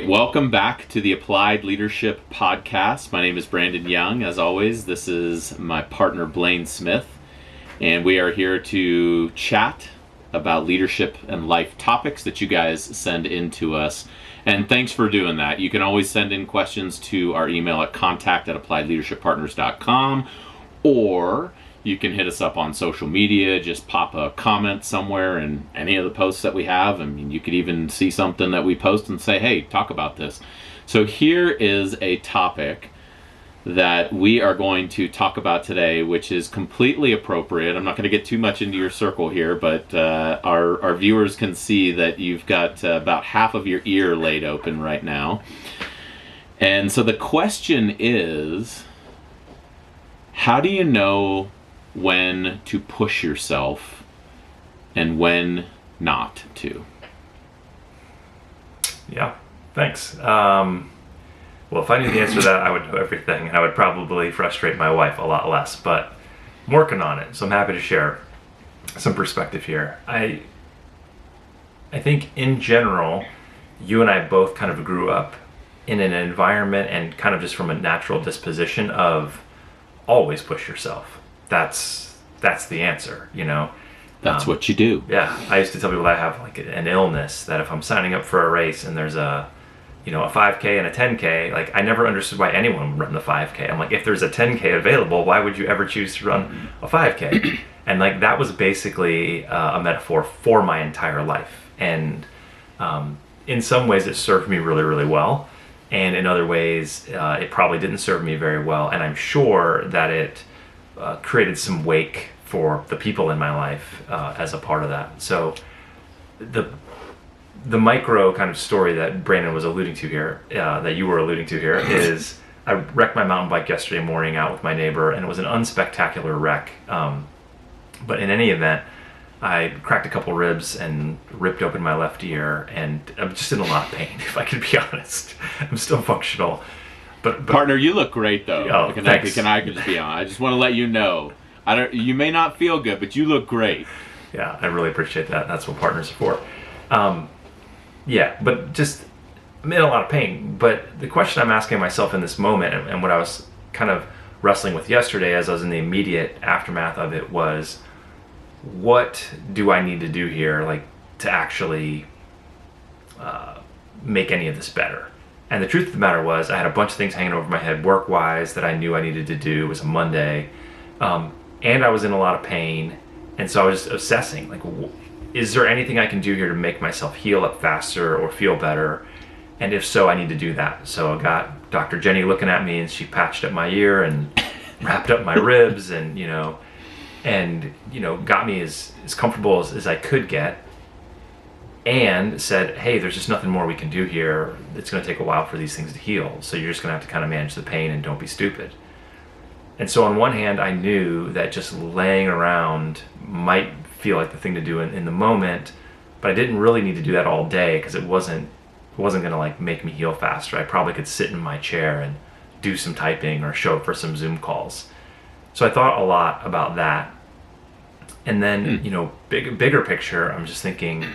welcome back to the Applied Leadership Podcast. My name is Brandon Young. As always, this is my partner Blaine Smith, and we are here to chat about leadership and life topics that you guys send in to us. And thanks for doing that. You can always send in questions to our email at contact@appliedleadershippartners.com, or you can hit us up on social media. Just pop a comment somewhere in any of the posts that we have. I mean, you could even see something that we post and say, hey, talk about this. So here is a topic that we are going to talk about today, which is completely appropriate. I'm not going to get too much into your circle here, but our viewers can see that you've got about half of your ear laid open right now. And so the question is, how do you know when to push yourself and when not to? Yeah, thanks. Well, if I knew the answer to that, I would know everything. I would probably frustrate my wife a lot less, but I'm working on it, so I'm happy to share some perspective here. I think in general, you and I both kind of grew up in an environment and kind of just from a natural disposition of always push yourself. That's the answer, you know. That's what you do. Yeah, I used to tell people that I have like an illness, that if I'm signing up for a race and there's a 5K and a 10K, like I never understood why anyone would run the 5K. I'm like, if there's a 10K available, why would you ever choose to run a 5K? And like that was basically a metaphor for my entire life. And in some ways it served me really, really well. And in other ways, it probably didn't serve me very well. And I'm sure that it created some wake for the people in my life as a part of that. So the micro kind of story that Brandon was alluding to here, that you were alluding to here, is I wrecked my mountain bike yesterday morning out with my neighbor, and it was an unspectacular wreck. But in any event, I cracked a couple ribs and ripped open my left ear, and I'm just in a lot of pain, if I can be honest. I'm still functional. But Partner, you look great though. Oh, thanks. Can I just be on? I just want to let you know. You may not feel good, but you look great. Yeah, I really appreciate that. That's what partners are for. Yeah, but just I'm in a lot of pain. But the question I'm asking myself in this moment, and what I was kind of wrestling with yesterday as I was in the immediate aftermath of it, was what do I need to do here, like to actually make any of this better? And the truth of the matter was, I had a bunch of things hanging over my head work-wise that I knew I needed to do. It was a Monday, and I was in a lot of pain, and so I was just assessing, like, is there anything I can do here to make myself heal up faster or feel better? And if so, I need to do that. So I got Dr. Jenny looking at me, and she patched up my ear and wrapped up my ribs, and got me as comfortable as I could get, and said, hey, there's just nothing more we can do here. It's going to take a while for these things to heal, so you're just going to have to kind of manage the pain and don't be stupid. And so on one hand, I knew that just laying around might feel like the thing to do in the moment, but I didn't really need to do that all day, because it wasn't going to like make me heal faster. I probably could sit in my chair and do some typing or show up for some Zoom calls. So I thought a lot about that. And then, bigger picture, I'm just thinking,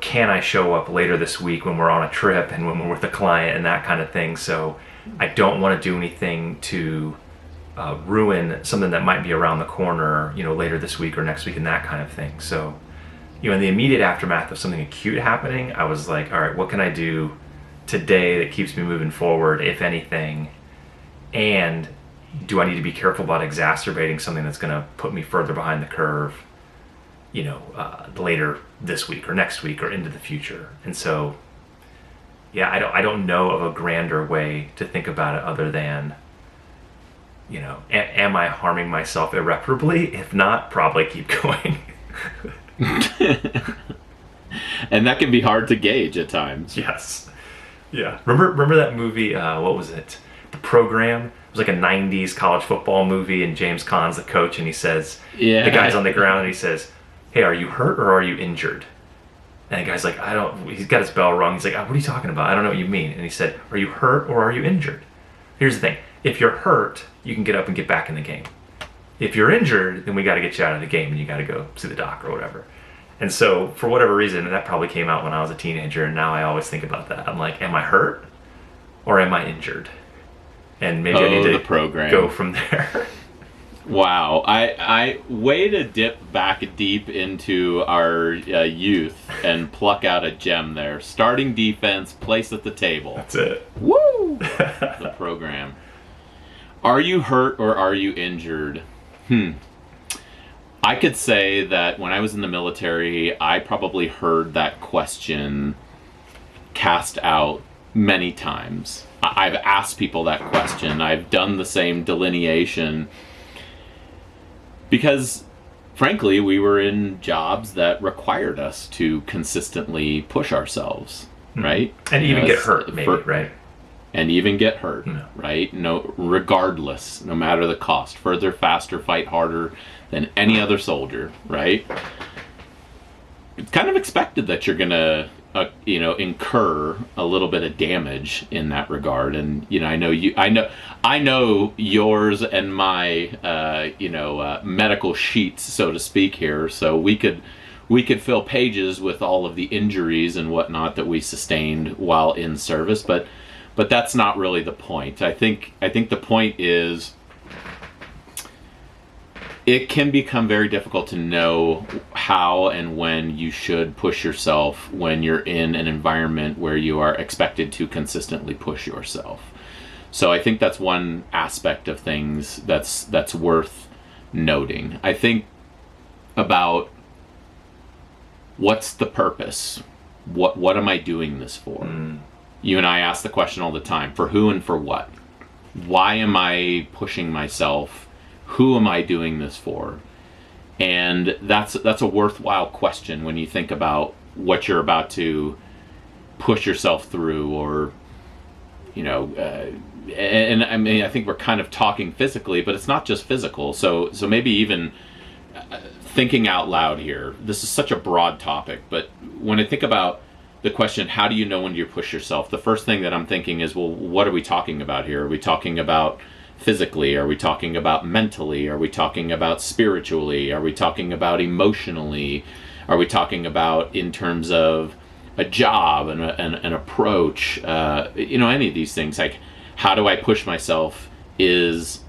can I show up later this week when we're on a trip and when we're with a client and that kind of thing? So I don't want to do anything to ruin something that might be around the corner, later this week or next week and that kind of thing. So, in the immediate aftermath of something acute happening, I was like, all right, what can I do today that keeps me moving forward, if anything? And do I need to be careful about exacerbating something that's going to put me further behind the curve, later this week or next week or into the future? And so, yeah, I don't know of a grander way to think about it other than, am I harming myself irreparably? If not, probably keep going. And that can be hard to gauge at times. Yes. Yeah. Remember that movie, what was it? The Program? It was like a 90s college football movie, and James Caan's the coach, and he says, the guy's on the ground, and he says, hey, are you hurt or are you injured? And the guy's like, he's got his bell rung. He's like, what are you talking about? I don't know what you mean. And he said, are you hurt or are you injured? Here's the thing. If you're hurt, you can get up and get back in the game. If you're injured, then we got to get you out of the game and you got to go see the doc or whatever. And so, for whatever reason, that probably came out when I was a teenager, and now I always think about that. I'm like, am I hurt or am I injured? And maybe I need to the program. go from there. Wow, I way to dip back deep into our youth and pluck out a gem there. Starting defense, place at the table. That's it. Woo! The program. Are you hurt or are you injured? I could say that when I was in the military, I probably heard that question cast out many times. I've asked people that question. I've done the same delineation. Because, frankly, we were in jobs that required us to consistently push ourselves, right? And even get hurt, maybe, right? And even get hurt, right? No, regardless, no matter the cost. Further, faster, fight harder than any other soldier, right? It's kind of expected that you're gonna, incur a little bit of damage in that regard. And I know yours and my, medical sheets, so to speak here. So we could fill pages with all of the injuries and whatnot that we sustained while in service, but that's not really the point. I think the point is, it can become very difficult to know how and when you should push yourself when you're in an environment where you are expected to consistently push yourself. So I think that's one aspect of things that's worth noting. I think about what's the purpose? What am I doing this for? You and I ask the question all the time, for who and for what? Why am I pushing myself? Who am I doing this for? And that's a worthwhile question when you think about what you're about to push yourself through, or and I mean, I think we're kind of talking physically, but it's not just physical. So maybe even thinking out loud here. This is such a broad topic, but when I think about the question, how do you know when you push yourself? The first thing that I'm thinking is, well, what are we talking about here? Are we talking about physically? Are we talking about mentally? Are we talking about spiritually? Are we talking about emotionally? Are we talking about in terms of a job and an approach? Any of these things, like how do I push myself, is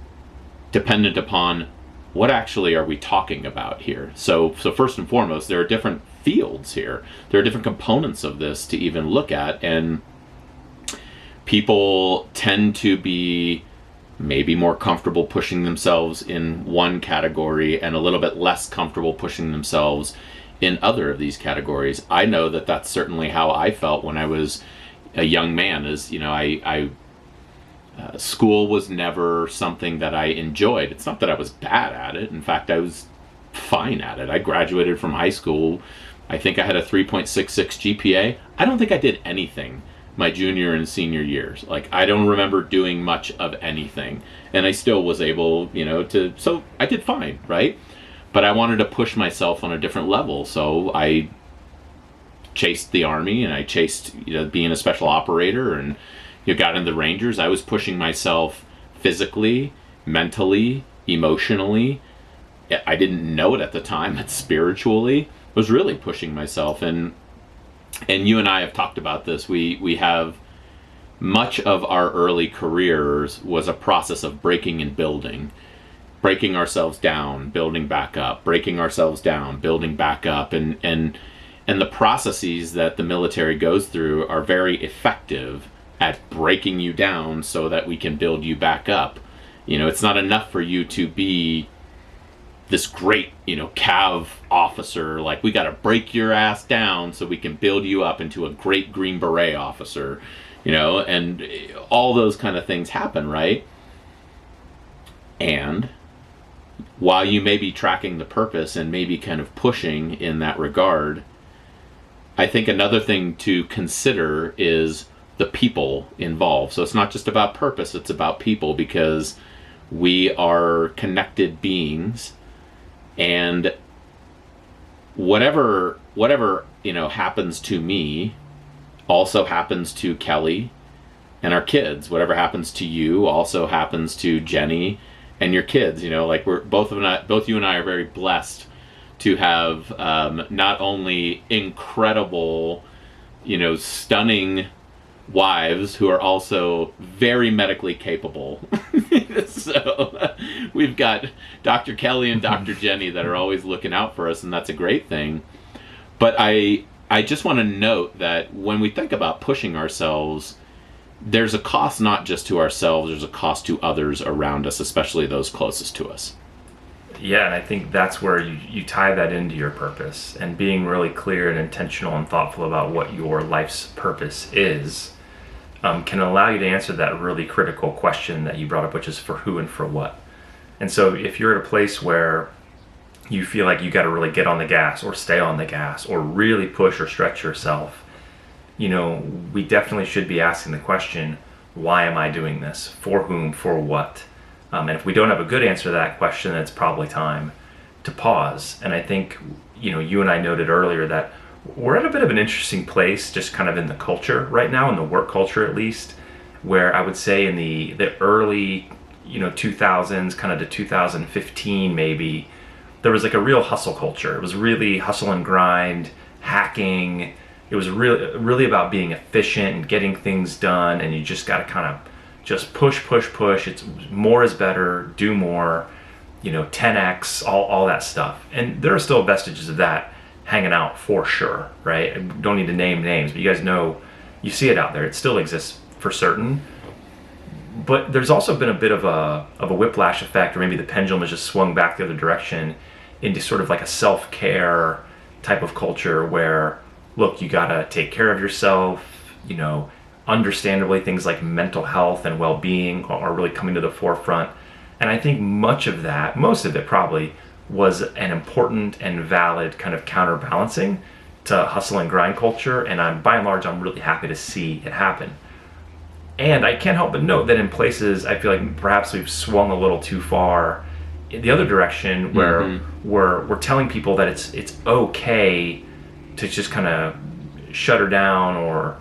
dependent upon what actually are we talking about here. So first and foremost, there are different fields here. There are different components of this to even look at, and people tend to be maybe more comfortable pushing themselves in one category and a little bit less comfortable pushing themselves in other of these categories. I know that that's certainly how I felt when I was a young man. School was never something that I enjoyed. It's not that I was bad at it. In fact, I was fine at it. I graduated from high school. I think I had a 3.66 GPA. I don't think I did anything my junior and senior years. Like, I don't remember doing much of anything, and I still was able, so I did fine, right? But I wanted to push myself on a different level, so I chased the Army, and I chased, being a special operator, and got into the Rangers. I was pushing myself physically, mentally, emotionally. I didn't know it at the time, but spiritually, I was really pushing myself. And you and I have talked about this. We have much of our early careers was a process of breaking and building, breaking ourselves down, building back up, breaking ourselves down, building back up, and the processes that the military goes through are very effective at breaking you down so that we can build you back up. It's not enough for you to be this great, Cav officer. Like, we got to break your ass down so we can build you up into a great Green Beret officer, and all those kind of things happen, right? And while you may be tracking the purpose and maybe kind of pushing in that regard, I think another thing to consider is the people involved. So it's not just about purpose, it's about people, because we are connected beings, and whatever happens to me also happens to Kelly and our kids. Whatever happens to you also happens to Jenny and your kids. Like, we're both you and I are very blessed to have not only incredible, stunning wives who are also very medically capable. So we've got Dr. Kelly and Dr. Jenny that are always looking out for us, and that's a great thing. But I just want to note that when we think about pushing ourselves, there's a cost not just to ourselves, there's a cost to others around us, especially those closest to us. Yeah, and I think that's where you tie that into your purpose, and being really clear and intentional and thoughtful about what your life's purpose is can allow you to answer that really critical question that you brought up, which is for who and for what. And so if you're at a place where you feel like you got to really get on the gas or stay on the gas or really push or stretch yourself, we definitely should be asking the question, why am I doing this? For whom? For what? And if we don't have a good answer to that question, it's probably time to pause. And I think, you and I noted earlier that we're at a bit of an interesting place, just kind of in the culture right now, in the work culture at least, where I would say in the early, 2000s, kind of to 2015 maybe, there was like a real hustle culture. It was really hustle and grind, hacking. It was really about being efficient and getting things done, and you just got to kind of just push. It's more is better, do more, 10x, all that stuff. And there are still vestiges of that hanging out for sure, right? I don't need to name names, but you guys know, you see it out there. It still exists for certain. But there's also been a bit of a whiplash effect, or maybe the pendulum has just swung back the other direction into sort of like a self-care type of culture where, look, you gotta take care of yourself, understandably things like mental health and well-being are really coming to the forefront. And I think most of it probably, was an important and valid kind of counterbalancing to hustle and grind culture. And by and large, I'm really happy to see it happen. And I can't help but note that in places I feel like perhaps we've swung a little too far in the other direction, where we're telling people that it's okay to just kind of shut her down or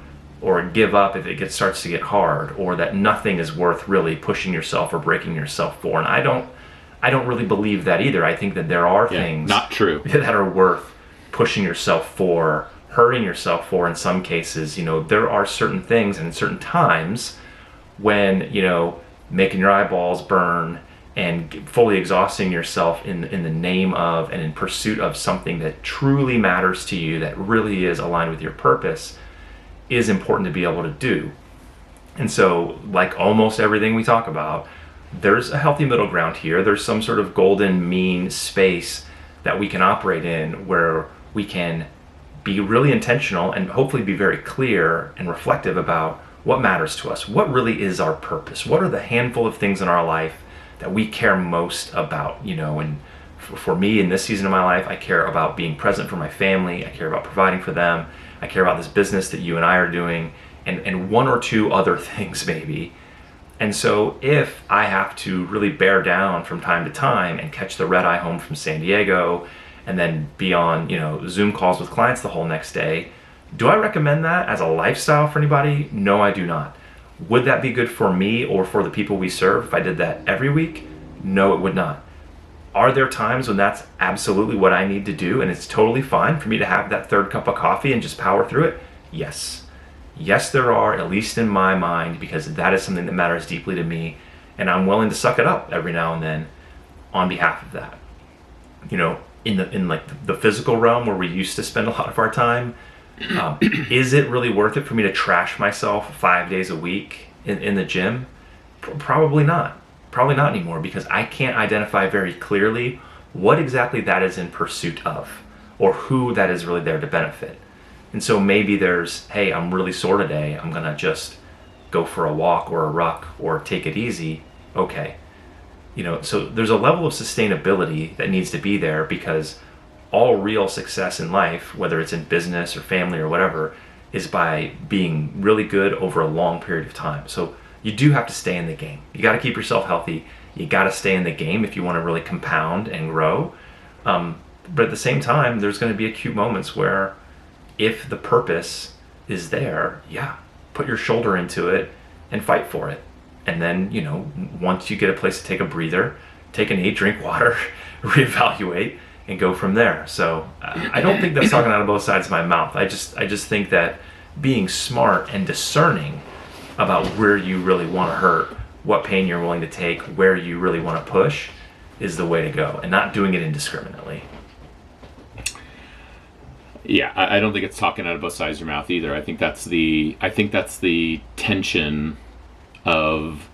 give up if it starts to get hard, or that nothing is worth really pushing yourself or breaking yourself for. And I don't really believe that either. I think that there are things not true that are worth pushing yourself for, hurting yourself for in some cases. There are certain things and certain times when, making your eyeballs burn and fully exhausting yourself in the name of and in pursuit of something that truly matters to you, that really is aligned with your purpose, is important to be able to do. And so, like almost everything we talk about, there's a healthy middle ground here. There's some sort of golden mean space that we can operate in where we can be really intentional and hopefully be very clear and reflective about what matters to us. What really is our purpose? What are the handful of things in our life that we care most about? And for me in this season of my life, I care about being present for my family. I care about providing for them. I care about this business that you and I are doing, and one or two other things maybe. And so if I have to really bear down from time to time and catch the red eye home from San Diego and then be on, Zoom calls with clients the whole next day, do I recommend that as a lifestyle for anybody? No, I do not. Would that be good for me or for the people we serve if I did that every week? No, it would not. Are there times when that's absolutely what I need to do and it's totally fine for me to have that third cup of coffee and just power through it? Yes. Yes, there are, at least in my mind, because that is something that matters deeply to me, and I'm willing to suck it up every now and then on behalf of that. In like the physical realm where we used to spend a lot of our time, is it really worth it for me to trash myself 5 days a week in the gym? Probably not. Probably not anymore, because I can't identify very clearly what exactly that is in pursuit of, or who that is really there to benefit. And so maybe there's, hey, I'm really sore today, I'm gonna just go for a walk or a ruck or take it easy. Okay. So there's a level of sustainability that needs to be there, because all real success in life, whether it's in business or family or whatever, is by being really good over a long period of time. So you do have to stay in the game. You got to keep yourself healthy. You got to stay in the game if you want to really compound and grow. But at the same time, there's going to be acute moments where, if the purpose is there, put your shoulder into it and fight for it. And then, once you get a place to take a breather, take a knee, drink water, reevaluate, and go from there. So I don't think that's talking out of both sides of my mouth. I just think that being smart and discerning about where you really want to hurt, what pain you're willing to take, where you really want to push, is the way to go, and not doing it indiscriminately. Yeah, I don't think it's talking out of both sides of your mouth either. I think that's the tension of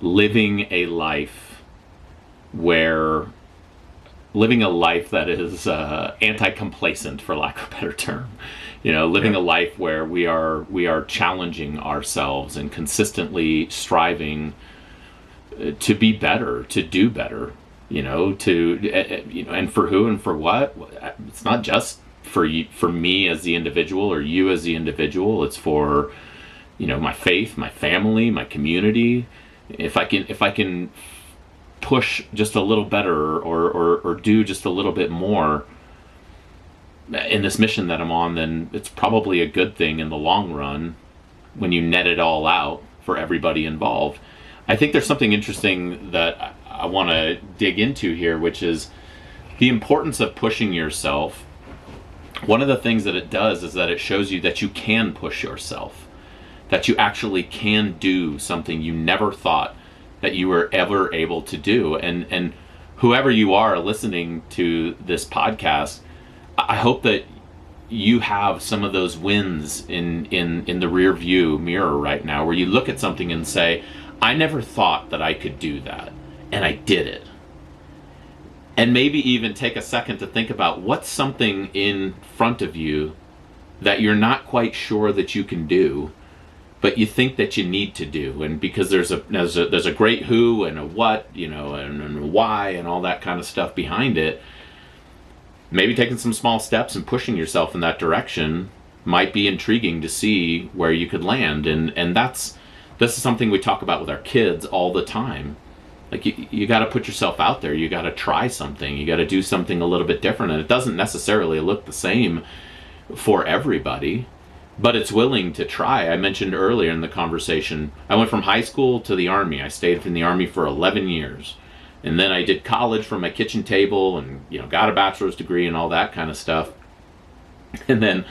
living a life that is anti-complacent, for lack of a better term. Living a life where we are challenging ourselves and consistently striving to be better, to do better. And for who and for what? It's not just for me as the individual or you as the individual. It's for my faith, my family, my community. If I can push just a little better or do just a little bit more in this mission that I'm on, then it's probably a good thing in the long run when you net it all out for everybody involved. I think there's something interesting that I want to dig into here, which is the importance of pushing yourself. One of the things that it does is that it shows you that you can push yourself, that you actually can do something you never thought that you were ever able to do. And whoever you are listening to this podcast, I hope that you have some of those wins in the rear view mirror right now, where you look at something and say, I never thought that I could do that, and I did it. And maybe even take a second to think about what's something in front of you that you're not quite sure that you can do, but you think that you need to do. And because there's a great who and a what, and a why and all that kind of stuff behind it, maybe taking some small steps and pushing yourself in that direction might be intriguing to see where you could land. And this is something we talk about with our kids all the time. Like, you got to put yourself out there. You got to try something. You got to do something a little bit different. And it doesn't necessarily look the same for everybody, but it's willing to try. I mentioned earlier in the conversation, I went from high school to the Army. I stayed in the Army for 11 years. And then I did college from my kitchen table and, got a bachelor's degree and all that kind of stuff. And then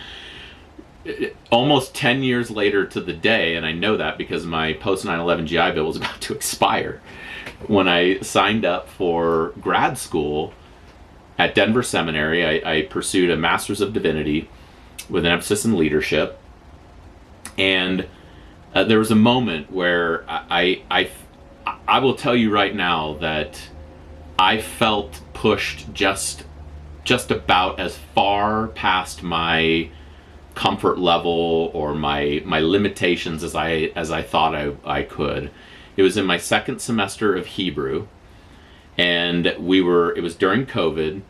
almost 10 years later to the day, and I know that because my post 9/11 GI Bill was about to expire, when I signed up for grad school at Denver Seminary, I pursued a Master's of Divinity with an emphasis in leadership. And there was a moment where I will tell you right now that I felt pushed just about as far past my comfort level or my limitations as I thought I could. It was in my second semester of Hebrew, and it was during COVID.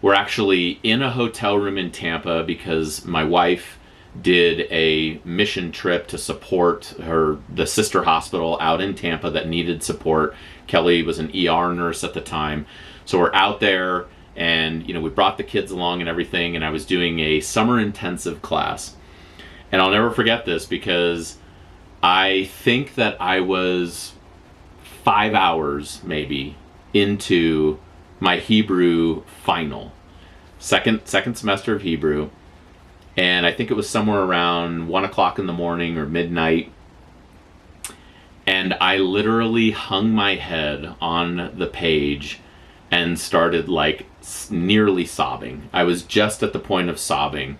We're actually in a hotel room in Tampa because my wife did a mission trip to support the sister hospital out in Tampa that needed support. Kelly was an ER nurse at the time. So we're out there, and we brought the kids along and everything, and I was doing a summer intensive class. And I'll never forget this because I think that I was 5 hours maybe into my Hebrew final, second semester of Hebrew. And I think it was somewhere around 1 o'clock in the morning or midnight. And I literally hung my head on the page and started nearly sobbing. I was just at the point of sobbing.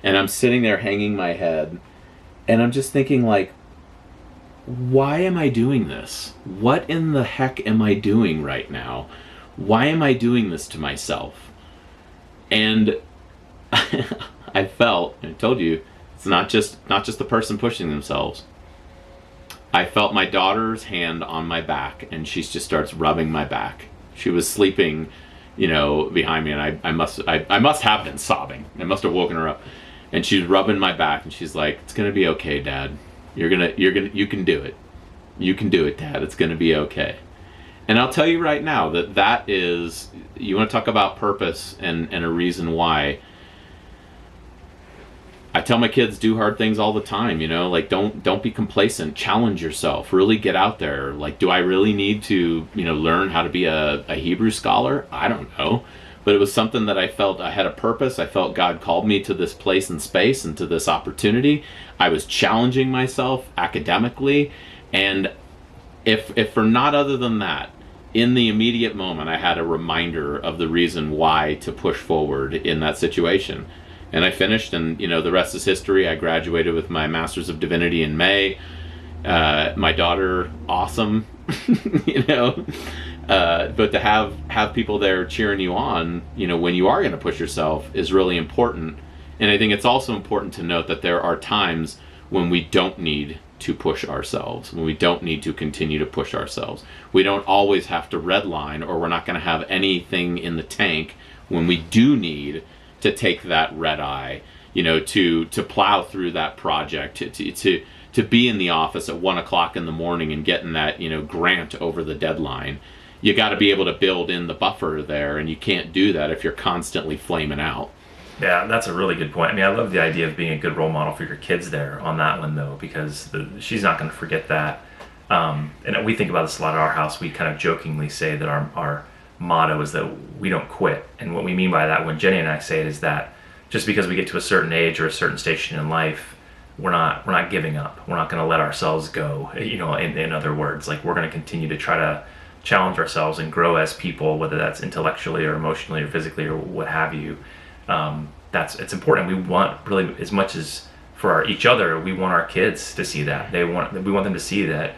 And I'm sitting there hanging my head. And I'm just thinking, why am I doing this? What in the heck am I doing right now? Why am I doing this to myself? And I felt, I told you, it's not just the person pushing themselves. I felt my daughter's hand on my back, and she just starts rubbing my back. She was sleeping, behind me, and I must have been sobbing. I must have woken her up, and she's rubbing my back, and she's like, "It's gonna be okay, Dad. You can do it. You can do it, Dad. It's gonna be okay." And I'll tell you right now that is, you want to talk about purpose and a reason why. I tell my kids, do hard things all the time, don't be complacent, challenge yourself, really get out there. Do I really need to, learn how to be a Hebrew scholar? I don't know. but it was something that I felt I had a purpose. I felt God called me to this place and space and to this opportunity. I was challenging myself academically, and if for not other than that, in the immediate moment, I had a reminder of the reason why to push forward in that situation. And I finished, and the rest is history. I graduated with my Master's of Divinity in May. My daughter, awesome, but to have people there cheering you on, when you are going to push yourself is really important. And I think it's also important to note that there are times when we don't need to push ourselves, when we don't need to continue to push ourselves. We don't always have to redline, or we're not going to have anything in the tank when we do need to take that red eye, to plow through that project, to be in the office at 1 o'clock in the morning and getting that, grant over the deadline. You got to be able to build in the buffer there, and you can't do that if you're constantly flaming out. Yeah, that's a really good point. I mean, I love the idea of being a good role model for your kids there on that one, though, because she's not going to forget that. And we think about this a lot at our house. We kind of jokingly say that our motto is that we don't quit. And what we mean by that, when Jenny and I say it, is that just because we get to a certain age or a certain station in life, we're not giving up. We're not going to let ourselves go. In other words, like, we're going to continue to try to challenge ourselves and grow as people, whether that's intellectually or emotionally or physically or what have you. It's important. We want, really, as much as for each other, we want our kids to see that. We want them to see that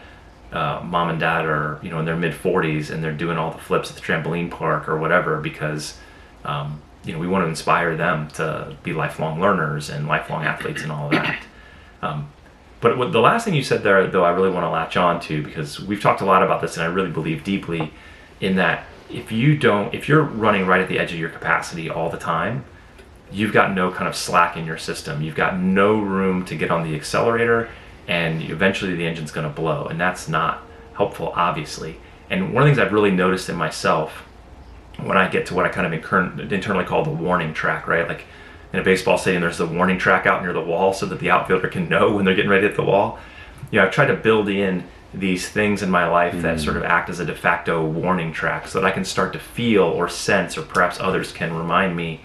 mom and dad are in their mid 40s and they're doing all the flips at the trampoline park or whatever, because we want to inspire them to be lifelong learners and lifelong athletes and all of that. But the last thing you said there, though, I really want to latch on to, because we've talked a lot about this, and I really believe deeply in that if you're running right at the edge of your capacity all the time, you've got no kind of slack in your system. You've got no room to get on the accelerator, and eventually the engine's going to blow, and that's not helpful, obviously. And one of the things I've really noticed in myself when I get to what I kind of internally call the warning track, right? Like in a baseball stadium, there's the warning track out near the wall so that the outfielder can know when they're getting ready to hit the wall. I've tried to build in these things in my life that sort of act as a de facto warning track so that I can start to feel or sense, or perhaps others can remind me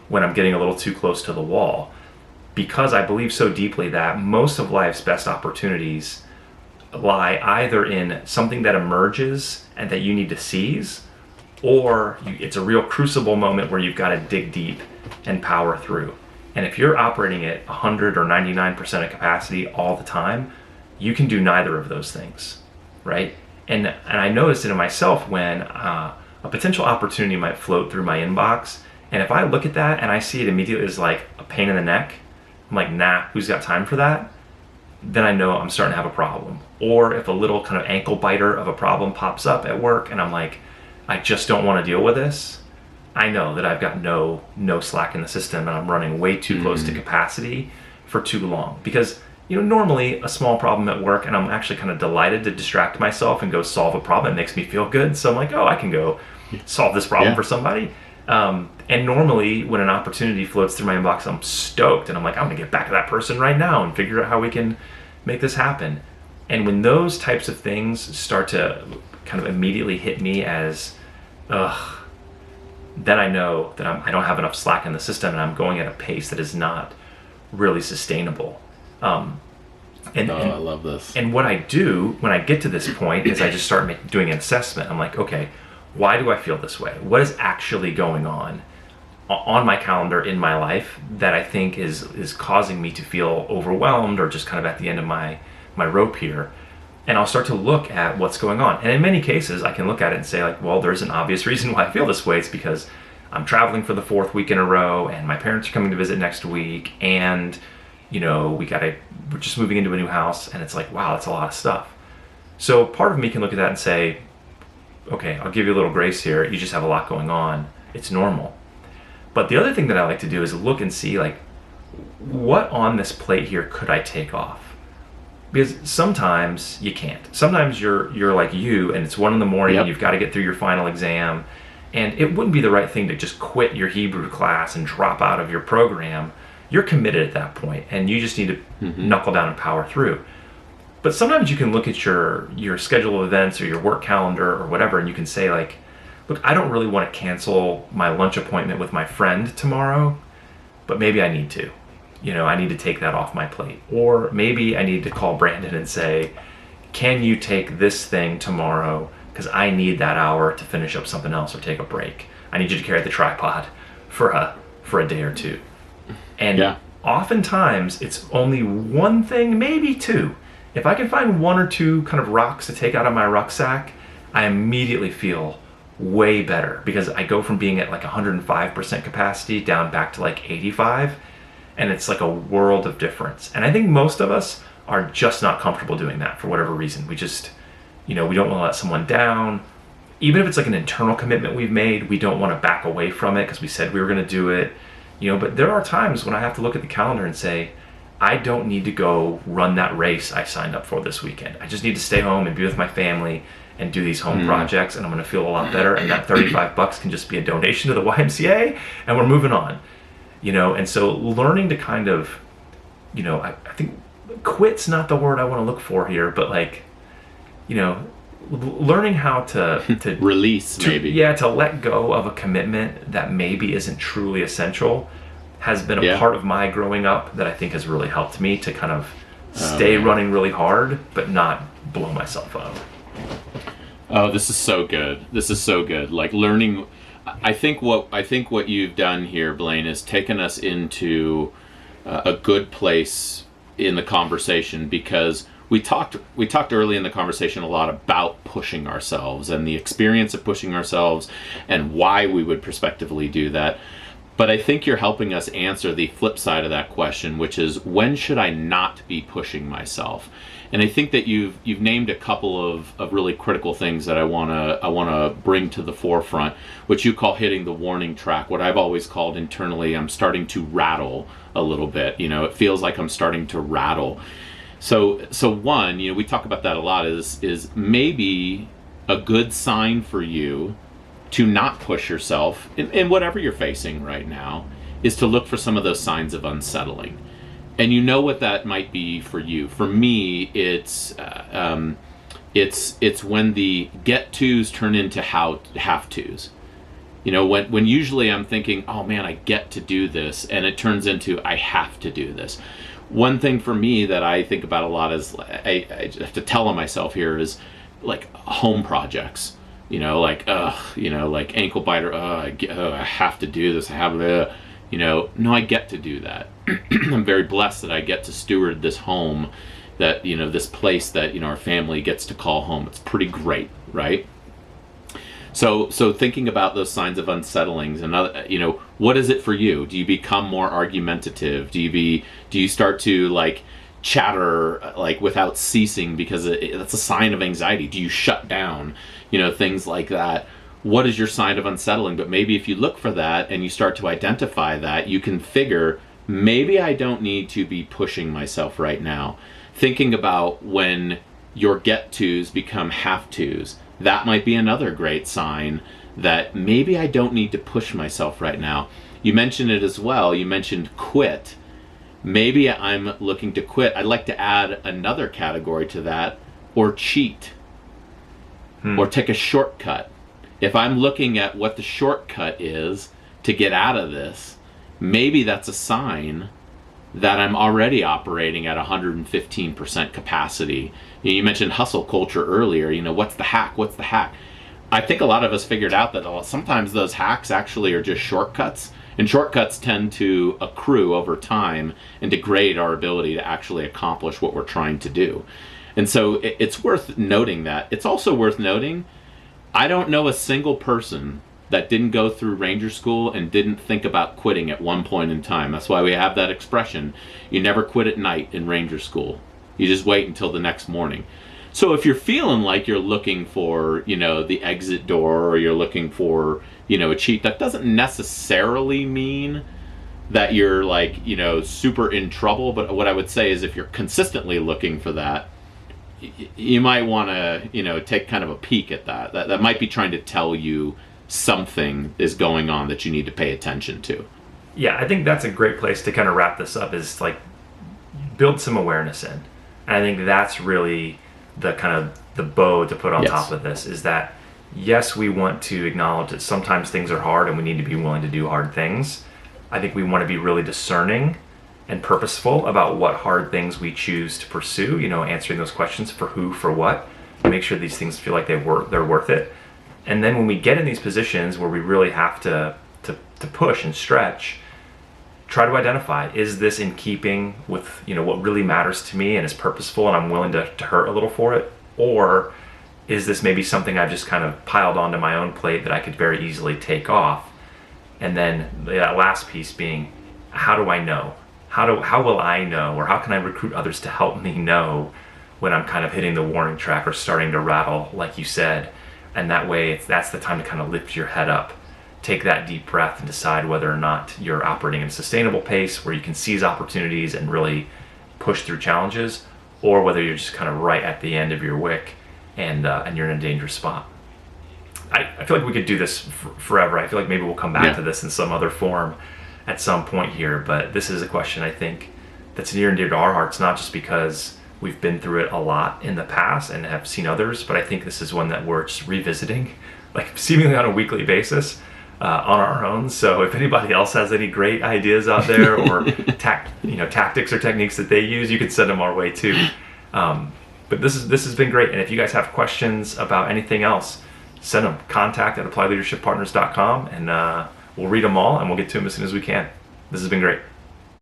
when I'm getting a little too close to the wall. Because I believe so deeply that most of life's best opportunities lie either in something that emerges and that you need to seize, or it's a real crucible moment where you've got to dig deep and power through. And if you're operating at 100 or 99% of capacity all the time, you can do neither of those things, right? And I noticed it in myself when a potential opportunity might float through my inbox, and if I look at that and I see it immediately as like a pain in the neck, I'm like, nah, who's got time for that? Then I know I'm starting to have a problem. Or if a little kind of ankle biter of a problem pops up at work and I'm like, I just don't want to deal with this, I know that I've got no slack in the system, and I'm running way too close to capacity for too long. Because normally a small problem at work, and I'm actually kind of delighted to distract myself and go solve a problem. It makes me feel good. So I'm like, oh, I can go solve this problem for somebody. And normally when an opportunity floats through my inbox, I'm stoked, and I'm like, I'm gonna get back to that person right now and figure out how we can make this happen. And when those types of things start to kind of immediately hit me as, then I know that I don't have enough slack in the system, and I'm going at a pace that is not really sustainable. I love this. And what I do when I get to this point is I just start doing an assessment. I'm like, okay, why do I feel this way? What is actually going on my calendar in my life that I think is causing me to feel overwhelmed, or just kind of at the end of my rope here? And I'll start to look at what's going on. And in many cases, I can look at it and say, like, well, there's an obvious reason why I feel this way. It's because I'm traveling for the 4th week in a row, and my parents are coming to visit next week, and we're just moving into a new house, and it's like, wow, that's a lot of stuff. So part of me can look at that and say, okay, I'll give you a little grace here. You just have a lot going on. It's normal. But the other thing that I like to do is look and see, like, what on this plate here could I take off? Because sometimes you can't. Sometimes you're like you, and it's 1 a.m. and you've got to get through your final exam, and it wouldn't be the right thing to just quit your Hebrew class and drop out of your program. You're committed at that point, and you just need to knuckle down and power through. But sometimes you can look at your schedule of events or your work calendar or whatever, and you can say, like, look, I don't really want to cancel my lunch appointment with my friend tomorrow, but maybe I need to. I need to take that off my plate. Or maybe I need to call Brandon and say, can you take this thing tomorrow? Because I need that hour to finish up something else or take a break. I need you to carry the tripod for a day or two. And oftentimes it's only one thing, maybe two. If I can find one or two kind of rocks to take out of my rucksack, I immediately feel way better, because I go from being at like 105% capacity down back to like 85, and it's like a world of difference. And I think most of us are just not comfortable doing that for whatever reason. We just, we don't want to let someone down. Even if it's like an internal commitment we've made, we don't want to back away from it because we said we were going to do it. But there are times when I have to look at the calendar and say, I don't need to go run that race I signed up for this weekend. I just need to stay home and be with my family and do these home projects, and I'm going to feel a lot better. And that $35 can just be a donation to the YMCA, and we're moving on. And so learning to kind of, I think quit's not the word I want to look for here, but like, learning how to release, maybe. To let go of a commitment that maybe isn't truly essential has been a part of my growing up that I think has really helped me to kind of stay running really hard, but not blow myself up. Oh, this is so good. This is so good. Like learning, I think what you've done here, Blaine, is taken us into a good place in the conversation, because we talked early in the conversation a lot about pushing ourselves and the experience of pushing ourselves and why we would prospectively do that. But I think you're helping us answer the flip side of that question, which is, when should I not be pushing myself? And I think that you've named a couple of really critical things that I wanna bring to the forefront, which you call hitting the warning track. What I've always called internally, I'm starting to rattle a little bit. It feels like I'm starting to rattle. So one, we talk about that a lot, is maybe a good sign for you to not push yourself in whatever you're facing right now is to look for some of those signs of unsettling. And what that might be for you. For me, it's when the get tos turn into have tos. When usually I'm thinking, oh man, I get to do this, and it turns into I have to do this. One thing for me that I think about a lot is I have to tell on myself here is like home projects. Like ankle biter. I have to do this. I have to. No, I get to do that. I'm very blessed that I get to steward this home, that this place that our family gets to call home. It's pretty great, right? So thinking about those signs of unsettlings, and what is it for you? Do you become more argumentative? Do you start to like chatter like without ceasing because that's a sign of anxiety? Do you shut down? Things like that. What is your sign of unsettling? But maybe if you look for that and you start to identify that, you can figure, maybe I don't need to be pushing myself right now. Thinking about when your get-tos become have-tos, that might be another great sign that maybe I don't need to push myself right now. You mentioned it as well. You mentioned quit. Maybe I'm looking to quit. I'd like to add another category to that, or cheat, or take a shortcut. If I'm looking at what the shortcut is to get out of this, maybe that's a sign that I'm already operating at 115% capacity. You mentioned hustle culture earlier. What's the hack? What's the hack? I think a lot of us figured out that sometimes those hacks actually are just shortcuts, and shortcuts tend to accrue over time and degrade our ability to actually accomplish what we're trying to do. And so it's worth noting that. It's also worth noting, I don't know a single person that didn't go through Ranger School and didn't think about quitting at one point in time. That's why we have that expression, you never quit at night in Ranger School. You just wait until the next morning. So if you're feeling like you're looking for, the exit door, or you're looking for, a cheat, that doesn't necessarily mean that you're like, super in trouble. But what I would say is if you're consistently looking for that, you might want to, take kind of a peek at that. That might be trying to tell you something is going on that you need to pay attention to. Yeah, I think that's a great place to kind of wrap this up, is like build some awareness in. And I think that's really the kind of the bow to put on top of this, is that yes, we want to acknowledge that sometimes things are hard and we need to be willing to do hard things. I think we want to be really discerning and purposeful about what hard things we choose to pursue, answering those questions for who, for what, make sure these things feel like they're worth it. And then when we get in these positions where we really have to push and stretch, try to identify, is this in keeping with what really matters to me and is purposeful and I'm willing to hurt a little for it? Or is this maybe something I've just kind of piled onto my own plate that I could very easily take off? And then that last piece being, how do I know? How will I know, or how can I recruit others to help me know when I'm kind of hitting the warning track or starting to rattle, like you said? And that way, that's the time to kind of lift your head up, take that deep breath, and decide whether or not you're operating at a sustainable pace where you can seize opportunities and really push through challenges, or whether you're just kind of right at the end of your wick and you're in a dangerous spot. I feel like we could do this forever. I feel like maybe we'll come back to this in some other form at some point here, but this is a question I think that's near and dear to our hearts, not just because we've been through it a lot in the past and have seen others, but I think this is one that we're just revisiting, like seemingly on a weekly basis, on our own. So if anybody else has any great ideas out there or tactics or techniques that they use, you could send them our way too. But this has been great. And if you guys have questions about anything else, send them. Contact@ApplyLeadershipPartners.com, and we'll read them all and we'll get to them as soon as we can. This has been great.